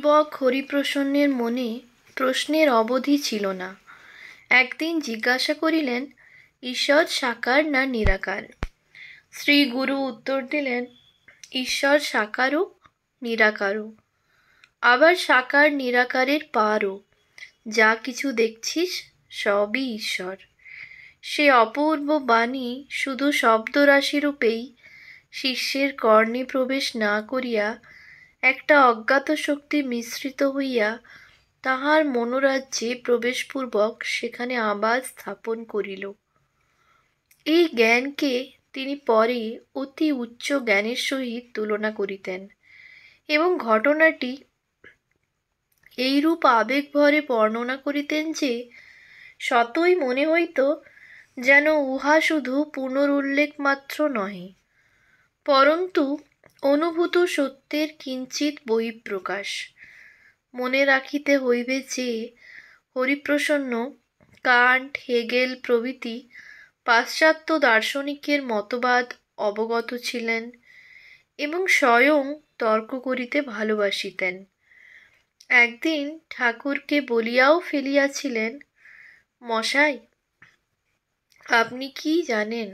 যুবক হরিপ্রসন্নের মনে প্রশ্নের অবধি ছিল না। একদিন জিজ্ঞাসা করিলেন, ঈশ্বর সাকার না নিরাকার? শ্রী গুরু উত্তর দিলেন, ঈশ্বর সাকারও নিরাকারও, আবার সাকার নিরাকারের পারও। যা কিছু দেখছিস সবই ঈশ্বর। সে অপূর্ব বাণী শুধু শব্দরাশিরূপেই শিষ্যের কর্ণে প্রবেশ না করিয়া একটা অজ্ঞাত শক্তি মিশ্রিত হইয়া তাহার মনোরাজ্যে প্রবেশপূর্বক সেখানে আবাস স্থাপন করিল। এই জ্ঞানকে তিনি পরে অতি উচ্চ জ্ঞানের সহিত তুলনা করিতেন এবং ঘটনাটি এইরূপ আবেগভরে বর্ণনা করিতেন যে সতই মনে হইত যেন উহা শুধু পুনরুল্লেখ মাত্র নহে, পরন্তু অনুভূত সত্যের কিঞ্চিৎ বহিঃপ্রকাশ। মনে রাখিতে হইবে যে হরিপ্রসন্ন কান্ট, হেগেল প্রভৃতি পাশ্চাত্য দার্শনিকের মতবাদ অবগত ছিলেন এবং স্বয়ং তর্ক করিতে ভালোবাসিতেন। একদিন ঠাকুরকে বলিয়াও ফেলিয়াছিলেন, মশাই, আপনি কি জানেন?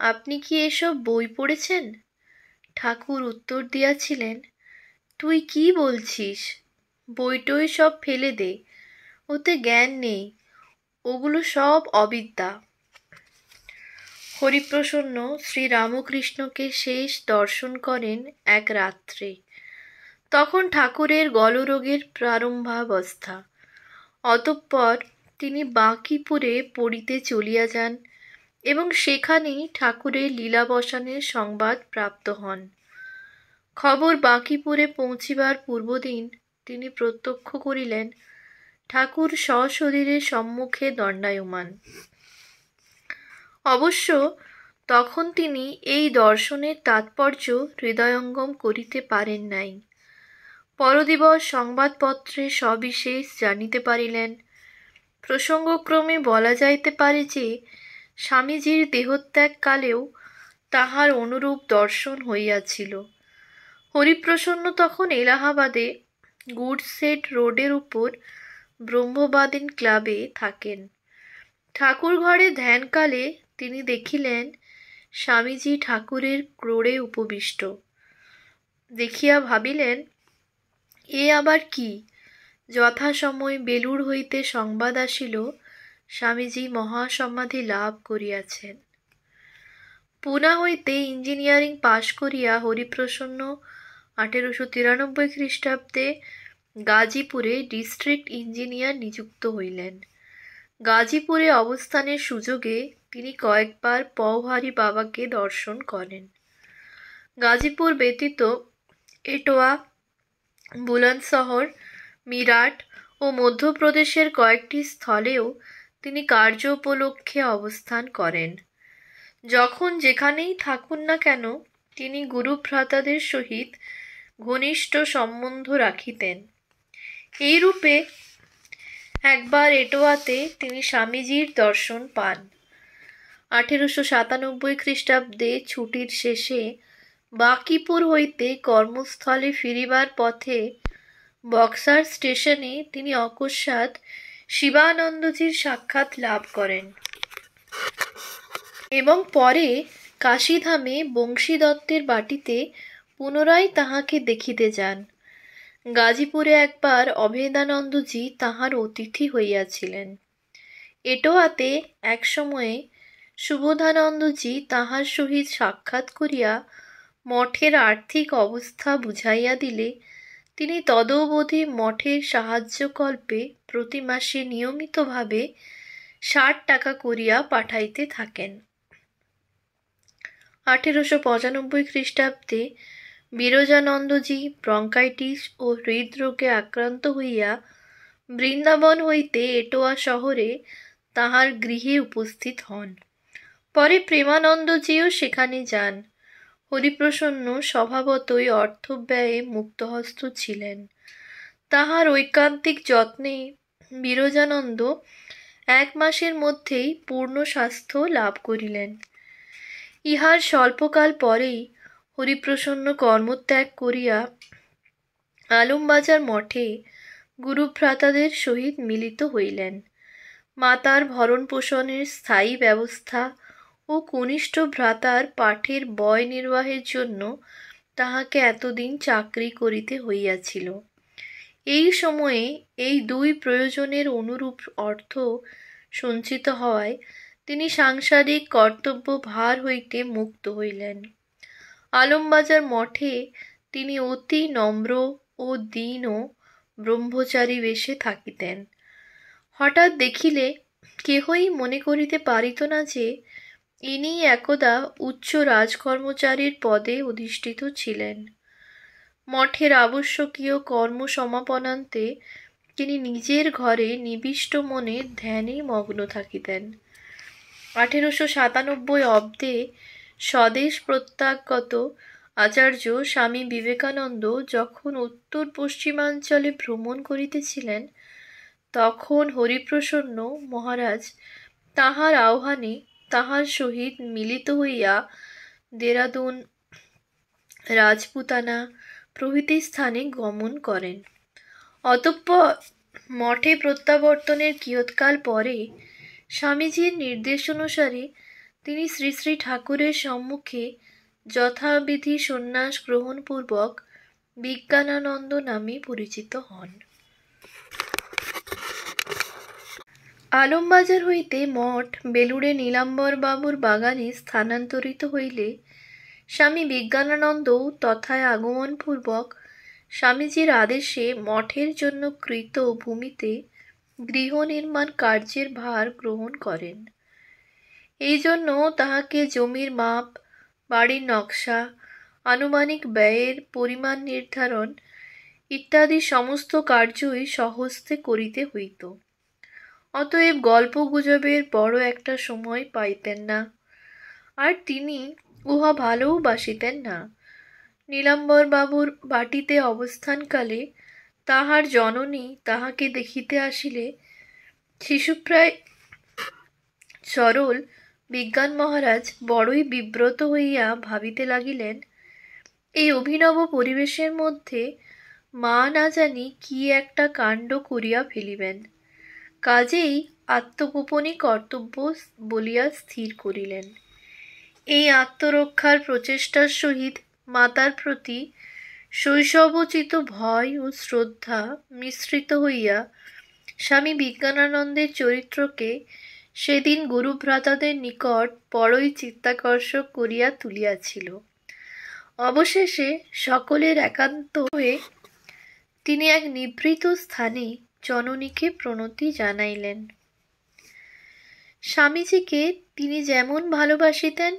আপনি কি এসব বই পড়েছেন? ঠাকুর উত্তর দিয়াছিলেন, তুই কি বলছিস? বইটই সব ফেলে দে, ওতে জ্ঞান নেই, ওগুলো সব অবিদ্যা। হরিপ্রসন্ন শ্রীরামকৃষ্ণকে শেষ দর্শন করেন এক রাত্রে। তখন ঠাকুরের গলরোগের প্রারম্ভাবস্থা। অতঃপর তিনি বাঁকিপুরে পড়িতে চলিয়া যান এবং সেখানেই ঠাকুরের লীলাবসানের সংবাদ প্রাপ্ত হন। খবর বাঁকিপুরে পৌঁছিবার পূর্বদিন তিনি প্রত্যক্ষ করিলেন ঠাকুর সশরীরে সম্মুখে দণ্ডায়মান। অবশ্য তখন তিনি এই দর্শনের তাৎপর্য হৃদয়ঙ্গম করিতে পারেন নাই। পরদিবস সংবাদপত্রে সবিশেষ জানিতে পারিলেন। প্রসঙ্গক্রমে বলা যাইতে পারে যে স্বামীজীর দেহত্যাগকালেও তাহার অনুরূপ দর্শন হইয়াছিল। হরিপ্রসন্ন তখন এলাহাবাদে গুডসেট রোডের উপর ব্রহ্মবাদিন ক্লাবে থাকেন। ঠাকুর ঘরে ধ্যানকালে তিনি দেখিলেন স্বামীজী ঠাকুরের ক্রোড়ে উপবিষ্ট। দেখিয়া ভাবিলেন, এ আবার কি? যথাসময় বেলুড় হইতে সংবাদ আসিল স্বামীজী মহাসমাধি লাভ করিয়াছেন। পুনা হইতে ইঞ্জিনিয়ারিং পাশ করিয়া হরিপ্রসন্ন 1893 খ্রিস্টাব্দে গাজীপুরে ডিস্ট্রিক্ট ইঞ্জিনিয়ার নিযুক্ত হইলেন। গাজীপুরে অবস্থানের সুযোগে তিনি কয়েকবার পওহারী বাবাকে দর্শন করেন। গাজীপুর ব্যতীত এটোয়া, বুলন্দশহর, মিরাট ও মধ্যপ্রদেশের কয়েকটি স্থলেও তিনি কার্য উপলক্ষে অবস্থান করেন। যখন যেখানেই থাকুন না কেন তিনি গুরুভ্রাতাদের সহিত ঘনিষ্ঠ সম্বন্ধ রাখিতেন। এইরূপে একবার এটোয়াতে তিনি স্বামীজীর দর্শন পান। 1897 খ্রিস্টাব্দে ছুটির শেষে বাঁকিপুর হইতে কর্মস্থলে ফিরিবার পথে বক্সার স্টেশনে তিনি অকস্মাৎ শিবানন্দজির সাক্ষাৎ লাভ করেন এবং পরে কাশীধামে বংশী দত্তের বাটিতে পুনরায় তাহাকে দেখিতে যান। গাজীপুরে একবার অভেদানন্দজি তাহার অতিথি হইয়াছিলেন। এটোয়াতে এক সময়ে সুবোধানন্দজি তাহার সহিত সাক্ষাৎ করিয়া মঠের আর্থিক অবস্থা বুঝাইয়া দিলে তিনি তদবধি মঠের সাহায্যকল্পে প্রতি মাসে নিয়মিতভাবে 60 টাকা করিয়া পাঠাইতে থাকেন। 1895 খ্রিস্টাব্দে বিরজানন্দজি ব্রঙ্কাইটিস ও হৃদরোগে আক্রান্ত হইয়া বৃন্দাবন হইতে এটোয়া শহরে তাহার গৃহে উপস্থিত হন। পরে প্রেমানন্দজিও সেখানে যান। হরিপ্রসন্ন স্বভাবতই অর্থব্যয়ে মুক্তহস্ত ছিলেন। তাহার ঐকান্তিক যত্নে বিরজানন্দ 1 মাসের মধ্যেই পূর্ণ স্বাস্থ্য লাভ করিলেন। ইহার স্বল্পকাল পরেই হরিপ্রসন্ন কর্মত্যাগ করিয়া আলমবাজার মঠে গুরুভ্রাতাদের সহিত মিলিত হইলেন। মাতার ভরণ পোষণের স্থায়ী ব্যবস্থা ও কনিষ্ঠ ভ্রাতার পাঠের ব্যয় নির্বাহের জন্য তাহাকে এতদিন চাকরি করিতে হইয়াছিল। এই সময়ে এই দুই প্রয়োজনের অনুরূপ অর্থ সঞ্চিত হওয়ায় তিনি সাংসারিক কর্তব্য ভার হইতে মুক্ত হইলেন। আলমবাজার মঠে তিনি অতি নম্র ও দীন ও ব্রহ্মচারী বেশে থাকিতেন। হঠাৎ দেখিলে কেহই মনে করিতে পারিত না যে ইনি একদা উচ্চ রাজকর্মচারীর পদে অধিষ্ঠিত ছিলেন। মঠের আবশ্যকীয় কর্ম সমাপনান্তে তিনি নিজের ঘরে নিবিষ্ট মনে ধ্যানে মগ্ন থাকিতেন। 1897 অব্দে স্বদেশ প্রত্যাগত আচার্য স্বামী বিবেকানন্দ যখন উত্তর পশ্চিমাঞ্চলে ভ্রমণ করিতেছিলেন, তখন হরিপ্রসন্ন মহারাজ তাহার আহ্বানে তাহার সহিত মিলিত হইয়া দেরাদুন, রাজপুতানা প্রভৃতি স্থানে গমন করেন। অতঃপর মঠে প্রত্যাবর্তনের কিয়ৎকাল পরে স্বামীজির নির্দেশ অনুসারে তিনি শ্রী শ্রী ঠাকুরের সম্মুখে যথাবিধি সন্ন্যাস গ্রহণপূর্বক বিজ্ঞানানন্দ নামে পরিচিত হন। আলমবাজার হইতে মঠ বেলুড়ে নীলাম্বর বাবুর বাগানে স্থানান্তরিত হইলে স্বামী বিজ্ঞানানন্দও তথায় আগমনপূর্বক স্বামীজির আদেশে মঠের জন্য কৃত ভূমিতে গৃহ নির্মাণ কার্যের ভার গ্রহণ করেন। এই জন্য তাহাকে জমির মাপ, বাড়ির নকশা, আনুমানিক ব্যয়ের পরিমাণ নির্ধারণ ইত্যাদি সমস্ত কার্যই স্বহস্তে করিতে হইত। অতএব গল্প গুজবের বড় একটা সময় পাইতেন না, আর তিনি উহা ভালোও বাসিতেন না। নীলাম্বর বাবুর বাটিতে অবস্থানকালে তাহার জননী তাহাকে দেখিতে আসিলে শিশুপ্রায় সরল বিজ্ঞান মহারাজ বড়ই বিব্রত হইয়া ভাবিতে লাগিলেন, এই অভিনব পরিবেশের মধ্যে মা না জানি কি একটা কাণ্ড করিয়া ফেলিবেন। কাজেই আত্মগোপনই কর্তব্য বলিয়া স্থির করিলেন। এই আত্মরক্ষার প্রচেষ্টার সহিত মাতার প্রতি শৈশবোচিত ভয় ও শ্রদ্ধা মিশ্রিত হইয়া স্বামী বিজ্ঞানানন্দের চরিত্রকে সেদিন গুরুভ্রাতাদের নিকট বড়ই চিত্তাকর্ষক করিয়া তুলিয়াছিল। অবশেষে সকলের একান্ত হয়ে তিনি এক নিভৃত স্থানে জননীকে প্রণতি জানাইলেন। স্বামীজিকে তিনি যেমন ভালোবাসিতেন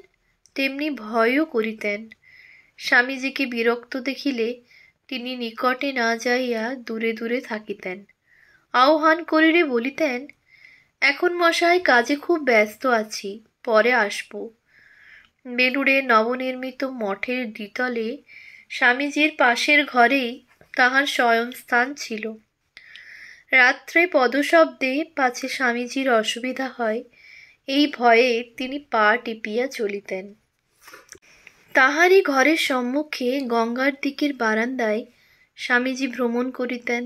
তেমনি ভয়ও করিতেন। স্বামীজিকে বিরক্ত দেখিলে তিনি নিকটে না যাইয়া দূরে দূরে থাকিতেন। আহ্বান করিলে বলিতেন, এখন মশাই কাজে খুব ব্যস্ত আছি, পরে আসব। বেলুড়ে নবনির্মিত মঠের দ্বিতলে স্বামীজির পাশের ঘরেই তাহার শয়নস্থান ছিল। রাত্রে পদশব্দে পাছে স্বামীজির অসুবিধা হয়, এই ভয়ে তিনি পা টিপিয়া চলিতেন। তাহারই ঘরের সম্মুখে গঙ্গার দিকের বারান্দায় স্বামীজি ভ্রমণ করিতেন।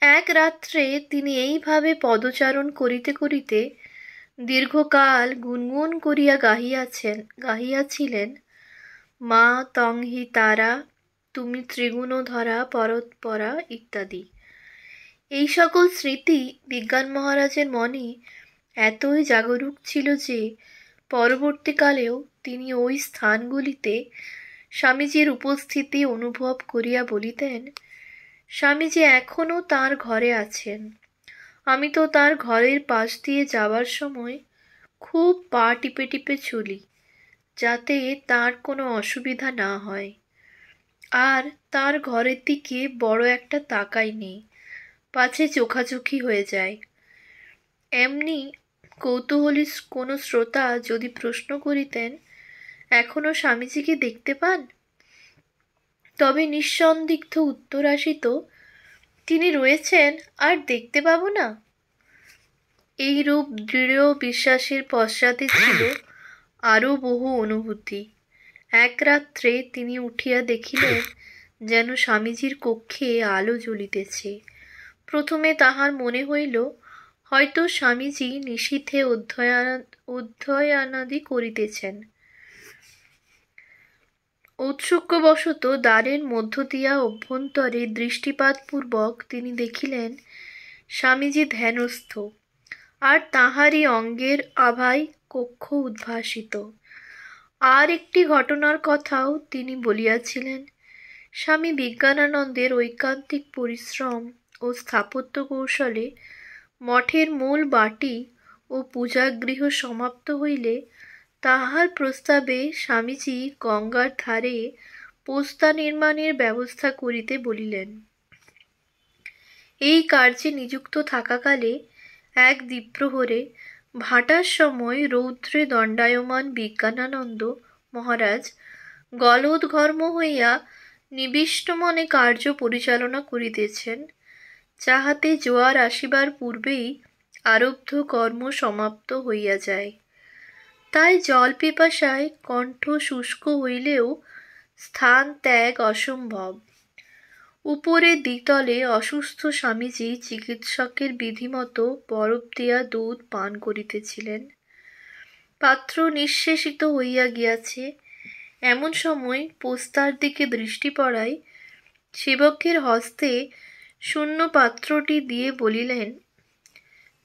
এক রাত্রে তিনি এইভাবে পদচারণ করিতে করিতে দীর্ঘকাল গুনগুন করিয়া গাহিয়াছিলেন, মা তং হি তারা, তুমি ত্রিগুণধরা পরৎপরা ইত্যাদি। এই সকল স্মৃতি বিজ্ঞান মহারাজের মনে এতই জাগরুক ছিল যে পরবর্তীকালেও তিনি ওই স্থানগুলিতে স্বামীজির উপস্থিতি অনুভব করিয়া বলিতেন, স্বামীজি এখনও তাঁর ঘরে আছেন। আমি তো তাঁর ঘরের পাশ দিয়ে যাবার সময় খুব পা টিপে টিপে চলি, যাতে তাঁর কোনো অসুবিধা না হয়। আর তাঁর ঘরের দিকে বড় একটা তাকাই নেই, পাছে চোখাচোখি হয়ে যায়। এমনি কৌতূহলী কোনো শ্রোতা যদি প্রশ্ন করিতেন, এখনো স্বামীজিকে দেখতে পান? তবে নিঃসন্দিগ্ধ উত্তর আসিত, তিনি রয়েছেন আর দেখতে পাব না। এইরূপ দৃঢ় বিশ্বাসের পশ্চাতে ছিল আরও বহু অনুভূতি। এক রাত্রে তিনি উঠিয়া দেখিলেন যেন স্বামীজির কক্ষে আলো জ্বলিতেছে। প্রথমে তাহার মনে হইল হয়তো স্বামীজি নিশীথে অধ্যয়নাদি করিতেছেন। ঔৎসুক্যবশত দ্বারের মধ্য দিয়া অভ্যন্তরে দৃষ্টিপাতপূর্বক তিনি দেখিলেন স্বামীজি ধ্যানস্থ, আর তাঁহারই অঙ্গের আভায় কক্ষ উদ্ভাসিত। আর একটি ঘটনার কথাও তিনি বলিয়াছিলেন। স্বামী বিজ্ঞানানন্দের ঐকান্তিক পরিশ্রম ও স্থাপত্য কৌশলে মঠের মূল বাটি ও পূজাগৃহ সমাপ্ত হইলে তাহার প্রস্তাবে স্বামীজি গঙ্গার ধারে পোস্তা নির্মাণের ব্যবস্থা করিতে বলিলেন। এই কার্যে নিযুক্ত থাকাকালে এক দ্বিপ্রহরে ভাটার সময় রৌদ্রে দণ্ডায়মান বিজ্ঞানানন্দ মহারাজ গলোদ্ঘর্ম হইয়া নিবিষ্ট মনে কার্য পরিচালনা করিতেছেন, যাহাতে জোয়ার আসিবার পূর্বেই আরব্ধ কর্ম সমাপ্ত হইয়া যায়। তাই জল পিপাসায় কণ্ঠ শুষ্ক হইলেও স্থান ত্যাগ অসম্ভব। উপরে দ্বিতলে অসুস্থ স্বামীজি চিকিৎসকের বিধিমতো বরফ দিয়া দুধ পান করিতেছিলেন। পাত্র নিঃশেষিত হইয়া গিয়াছে। এমন সময় পোস্তার দিকে দৃষ্টি পড়ায় সেবকের হস্তে শূন্য পাত্রটি দিয়ে বলিলেন,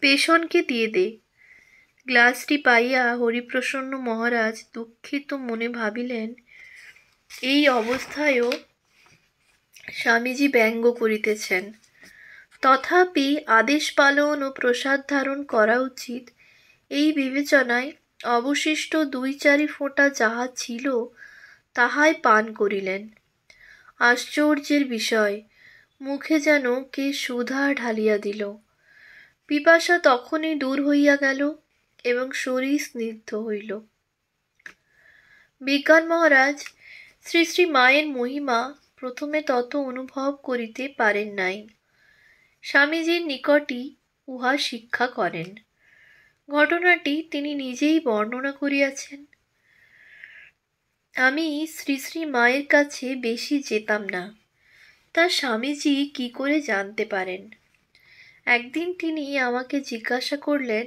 পেষণকে দিয়ে দে। গ্লাসটি পাইয়া হরিপ্রসন্ন মহারাজ দুঃখিত মনে ভাবিলেন, এই অবস্থায়ও স্বামীজি ব্যঙ্গ করিতেছেন। তথাপি আদেশ পালন ও প্রসাদ ধারণ করা উচিত, এই বিবেচনায় অবশিষ্ট 2-4 ফোঁটা যাহা ছিল তাহাই পান করিলেন। আশ্চর্যের বিষয়, মুখে যেন কে সুধা ঢালিয়া দিল। পিপাসা তখনই দূর হইয়া গেল এবং শরীর স্নিগ্ধ হইল। বিজ্ঞান মহারাজ শ্রী শ্রী মায়ের মহিমা প্রথমে তত অনুভব করিতে পারেন নাই। স্বামীজির নিকটই উহা শিক্ষা করেন। ঘটনাটি তিনি নিজেই বর্ণনা করিয়াছেন। আমি শ্রী শ্রী মায়ের কাছে বেশি যেতাম না, তা স্বামীজি কি করে জানতে পারেন? একদিন তিনি আমাকে জিজ্ঞাসা করলেন,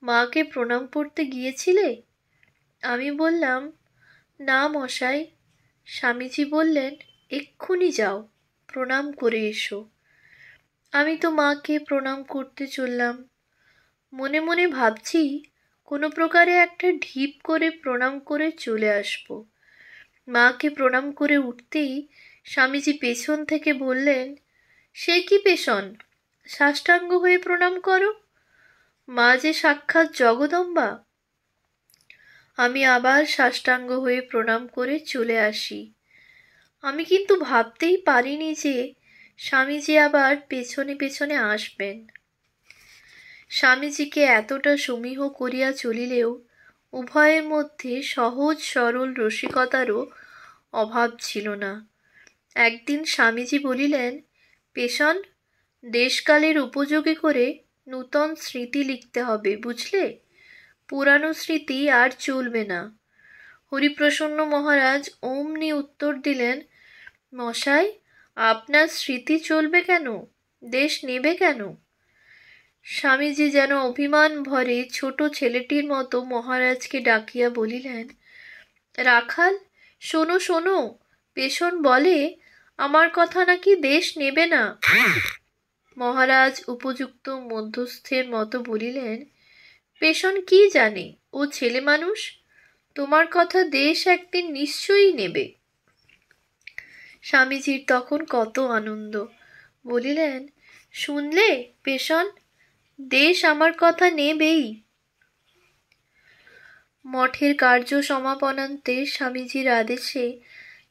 মাকে প্রণাম করতে গিয়েছিলে? আমি বললাম, না মশাই। স্বামীজি বললেন, এক্ষুনি যাও, প্রণাম করে এসো। আমি তো মাকে প্রণাম করতে চললাম। মনে মনে ভাবছি কোনো প্রকারে একটা ঢিপ করে প্রণাম করে চলে আসব। মাকে প্রণাম করে উঠতেই স্বামীজি পেছন থেকে বললেন, সে কি পেষণ, সাষ্টাঙ্গ হয়ে প্রণাম করো, মা যে সাক্ষাৎ জগদম্বা। আমি আবার সাষ্টাঙ্গ হয়ে প্রণাম করে চলে আসি। আমি কিন্তু ভাবতেই পারিনি যে স্বামীজি আবার পেছনে পেছনে আসবেন। স্বামীজিকে এতটা সমীহ করিয়া চলিলেও উভয়ের মধ্যে সহজ সরল রসিকতারও অভাব ছিল না। একদিন স্বামীজি বলিলেন, পেষণ, দেশকালের উপযোগী করে নূতন স্মৃতি লিখতে হবে, বুঝলে? পুরানো স্মৃতি আর চলবে না। হরিপ্রসন্ন মহারাজ অমনি উত্তর দিলেন, মশাই, আপনার স্মৃতি চলবে কেন? দেশ নেবে কেন? স্বামীজি যেন অভিমান ভরে ছোট ছেলেটির মতো মহারাজকে ডাকিয়া বলিলেন, রাখাল, শোনো শোনো, পেষণ বলে আমার কথা নাকি দেশ নেবে না। মহারাজ উপযুক্ত মধ্যস্থের মতো বলিলেন, পেষণ কি জানে, ও ছেলে মানুষ, তোমার কথা দেশ একদিন নিশ্চয়ই নেবে। স্বামীজির তখন কত আনন্দ। বলিলেন, শুনলে পেষণ, দেশ আমার কথা নেবেই। মঠের কার্য সমাপনান্তে স্বামীজির আদেশে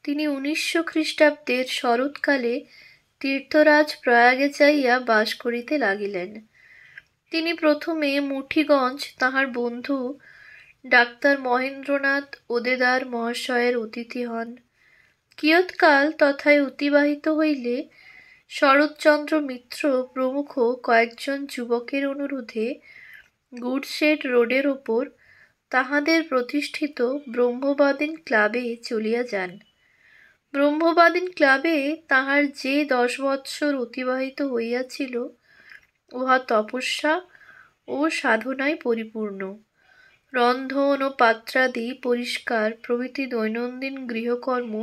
তিনি 1900 খ্রিস্টাব্দের শরৎকালে তীর্থরাজ প্রয়াগে যাইয়া বাস করিতে লাগিলেন। তিনি প্রথমে মুঠিগঞ্জ তাঁহার বন্ধু ডাক্তার মহেন্দ্রনাথ ওদেদার মহাশয়ের অতিথি হন। কিয়ৎকাল তথায় অতিবাহিত হইলে শরৎচন্দ্র মিত্র প্রমুখ কয়েকজন যুবকের অনুরোধে গুডশেড রোডের ওপর তাহাদের প্রতিষ্ঠিত ব্রহ্মবাদীন ক্লাবে চলিয়া যান। ব্রহ্মবাদীন ক্লাবে তাহার যে 10 বৎসর অতিবাহিত হইয়াছিল, উহা তপস্যা ও সাধনায় পরিপূর্ণ। রন্ধন ও পাত্রাদি পরিষ্কার প্রভৃতি দৈনন্দিন গৃহকর্ম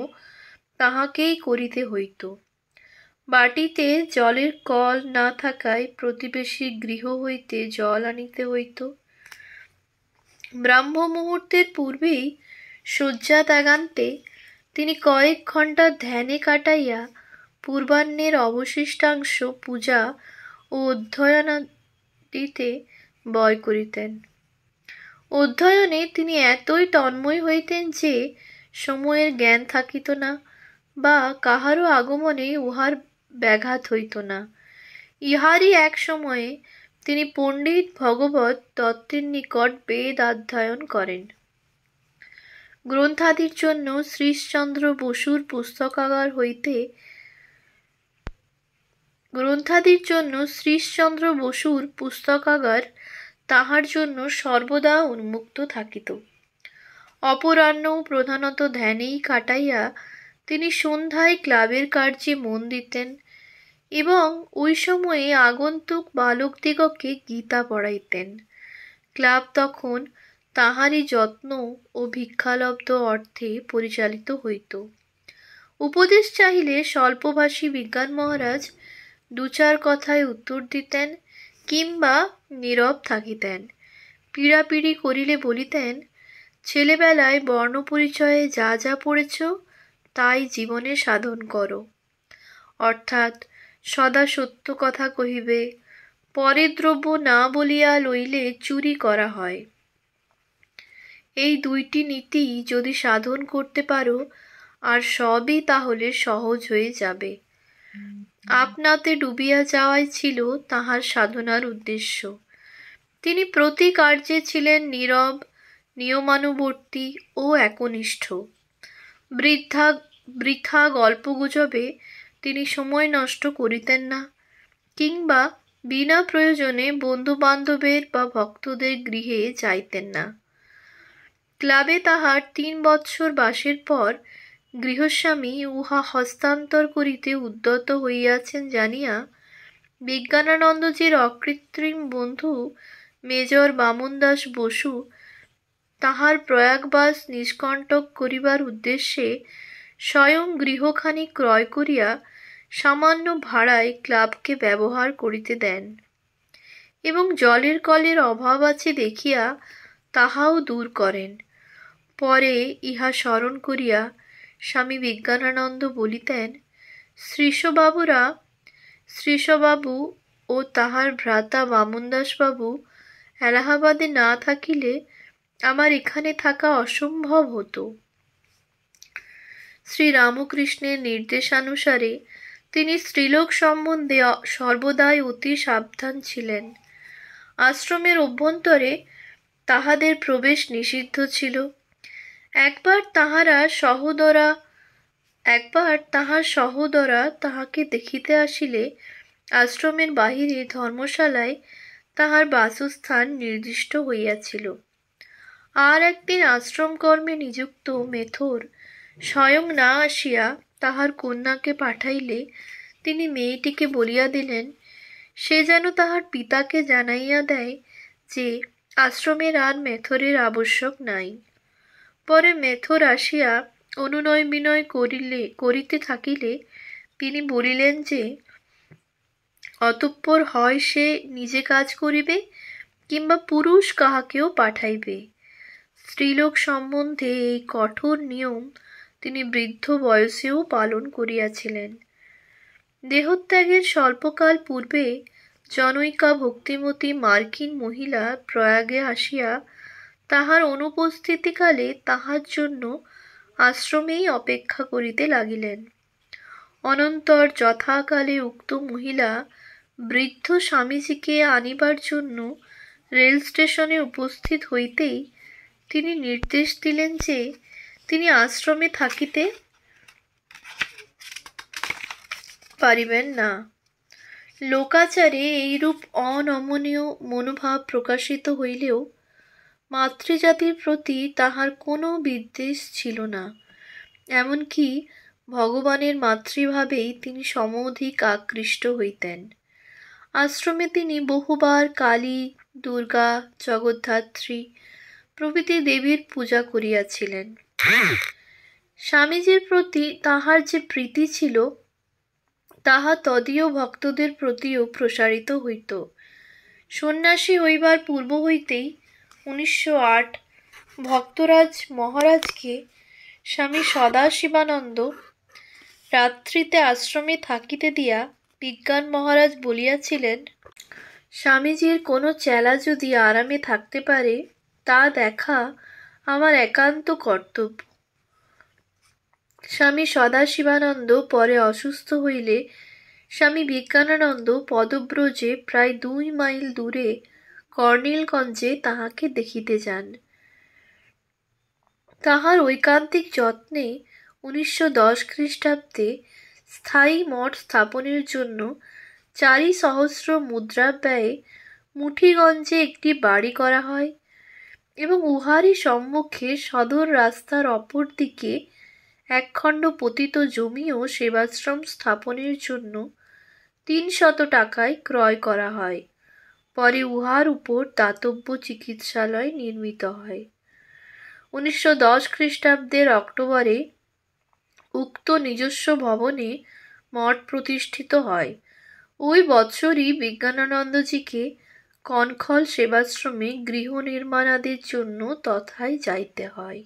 তাহাকেই করিতে হইত। বাটিতে জলের কল না থাকায় প্রতিবেশী গৃহ হইতে জল আনিতে হইত। ব্রাহ্ম মুহূর্তের পূর্বেই শয্যা ত্যাগান্তে তিনি কয়েক ঘণ্টা ধ্যানে কাটাইয়া পূর্বাহ্নের অবশিষ্টাংশ পূজা ও অধ্যয়নাদিতে ব্যয় করিতেন। অধ্যয়নে তিনি এতই তন্ময় হইতেন যে সময়ের জ্ঞান থাকিত না, বা কাহারও আগমনে উহার ব্যাঘাত হইত না। ইহারই এক সময়ে তিনি পণ্ডিত ভগবত দত্তের নিকট বেদ অধ্যয়ন করেন। গ্রন্থাদির জন্য শ্রীশচন্দ্র বসুর পুস্তকাগার তাহার জন্য সর্বদা উন্মুক্ত থাকিত। অপরাহ্ন প্রধানত ধ্যানেই কাটাইয়া তিনি সন্ধ্যায় ক্লাবের কার্যে মন দিতেন এবং ওই সময়ে আগন্তুক বালকদিগকে গীতা পড়াইতেন। ক্লাব তখন তাহারই যত্ন ও ভিক্ষালব্ধ অর্থে পরিচালিত হইত। উপদেশ চাহিলে স্বল্পভাষী বিজ্ঞান মহারাজ 2-4 কথায় উত্তর দিতেন কিংবা নীরব থাকিতেন। পীড়াপিড়ি করিলে বলিতেন, ছেলেবেলায় বর্ণপরিচয়ে যা যা পড়েছ তাই জীবনে সাধন করো। অর্থাৎ সদা সত্য কথা কহিবে, পরের দ্রব্য না বলিয়া লইলে চুরি করা হয়। এই 2টি নীতি যদি সাধন করতে পারো, আর সবই তাহলে সহজ হয়ে যাবে। আপনাতে ডুবিয়া যাওয়াই ছিল তাহার সাধনার উদ্দেশ্য। তিনি প্রতি কার্যে ছিলেন নীরব, নিয়মানুবর্তী ও একনিষ্ঠ। বৃথা গল্পগুজবে তিনি সময় নষ্ট করিতেন না, কিংবা বিনা প্রয়োজনে বন্ধুবান্ধবের বা ভক্তদের গৃহে যাইতেন না। ক্লাবে তাহার 3 বৎসর বাসের পর গৃহস্বামী উহা হস্তান্তর করিতে উদ্যত হইয়াছেন জানিয়া বিজ্ঞানানন্দজির অকৃত্রিম বন্ধু মেজর বামনদাস বসু তাহার প্রয়াগবাস নিষ্কণ্টক করিবার উদ্দেশ্যে স্বয়ং গৃহখানি ক্রয় করিয়া সামান্য ভাড়ায় ক্লাবকে ব্যবহার করিতে দেন এবং জলের কলের অভাব আছে দেখিয়া তাহাও দূর করেন। পরে ইহা স্মরণ করিয়া স্বামী বিজ্ঞানানন্দ বলিতেন, শ্রীশবাবু ও তাহার ভ্রাতা বামনদাসবাবু এলাহাবাদে না থাকিলে আমার এখানে থাকা অসম্ভব হতো। শ্রীরামকৃষ্ণের নির্দেশানুসারে তিনি স্ত্রীলোক সম্বন্ধে সর্বদাই অতি সাবধান ছিলেন। আশ্রমের অভ্যন্তরে তাহাদের প্রবেশ নিষিদ্ধ ছিল। একবার তাহার সহোদরা তাহাকে দেখিতে আসিলে আশ্রমের বাহিরে ধর্মশালায় তাহার বাসস্থান নির্দিষ্ট হইয়াছিল। আর একদিন আশ্রমকর্মে নিযুক্ত মেথর স্বয়ং না আসিয়া তাহার কন্যাকে পাঠাইলে তিনি মেয়েটিকে বলিয়া দিলেন, সে যেন তাহার পিতাকে জানাইয়া দেয় যে আশ্রমের আর মেথরের আবশ্যক নাই। পরে মেথর আসিয়া অনুনয় বিনয় করিতে থাকিলে তিনি বলিলেন যে অতঃপর হয় সে নিজে কাজ করিবে কিংবা পুরুষ কাহাকেও পাঠাইবে। স্ত্রীলোক সম্বন্ধে এই কঠোর নিয়ম তিনি বৃদ্ধ বয়সেও পালন করিয়াছিলেন। দেহত্যাগের স্বল্পকাল পূর্বে জনৈকা ভক্তিমতী মার্কিন মহিলা প্রয়াগে আসিয়া তাহার অনুপস্থিতিকালে তাহার জন্য আশ্রমেই অপেক্ষা করিতে লাগিলেন। অনন্তর যথাকালে উক্ত মহিলা বৃদ্ধ স্বামীজিকে আনিবার জন্য রেল স্টেশনে উপস্থিত হইতেই তিনি নির্দেশ দিলেন যে তিনি আশ্রমে থাকিতে পারিবেন না। লোকাচারে এইরূপ অনমনীয় মনোভাব প্রকাশিত হইলেও মাতৃজাতির প্রতি তাহার কোনো বিদ্বেষ ছিল না। এমনকি ভগবানের মাতৃভাবেই তিনি সমধিক আকৃষ্ট হইতেন। আশ্রমে তিনি বহুবার কালী, দুর্গা, জগদ্ধাত্রী প্রভৃতি দেবীর পূজা করিয়াছিলেন। স্বামীজির প্রতি তাহার যে প্রীতি ছিল, তাহা তদীয় ভক্তদের প্রতিও প্রসারিত হইত। সন্ন্যাসী হইবার পূর্ব হইতেই 1908 ভক্তরাজ মহারাজকে স্বামী সদাশিবানন্দ রাত্রিতে আশ্রমে থাকিতে দিয়া বিজ্ঞান মহারাজ বলিয়াছিলেন, স্বামীজির কোনো চেলা যদি আরামে থাকতে পারে তা দেখা আমার একান্ত কর্তব্য। স্বামী সদাশিবানন্দ পরে অসুস্থ হইলে স্বামী বিজ্ঞানানন্দ পদব্রজে প্রায় 2 মাইল দূরে কর্নেলগঞ্জে তাহাকে দেখিতে যান। তাহার ঐকান্তিক যত্নে 1910 খ্রিস্টাব্দে স্থায়ী মঠ স্থাপনের জন্য 4,000 মুদ্রা ব্যয়ে মুঠিগঞ্জে একটি বাড়ি করা হয় এবং উহারই সম্মুখে সদর রাস্তার অপর দিকে একখণ্ড পতিত জমিও সেবাশ্রম স্থাপনের জন্য 300 টাকায় ক্রয় করা হয়। পরে উহার উপর দাতব্য চিকিৎসালয় নির্মিত হয়। 1910 খ্রিস্টাব্দের অক্টোবরে উক্ত নিজস্ব ভবনে মঠ প্রতিষ্ঠিত হয়। ওই বৎসরই বিজ্ঞানানন্দজিকে কনখল সেবাশ্রমে গৃহ নির্মাণাদির জন্য তথায় যাইতে হয়।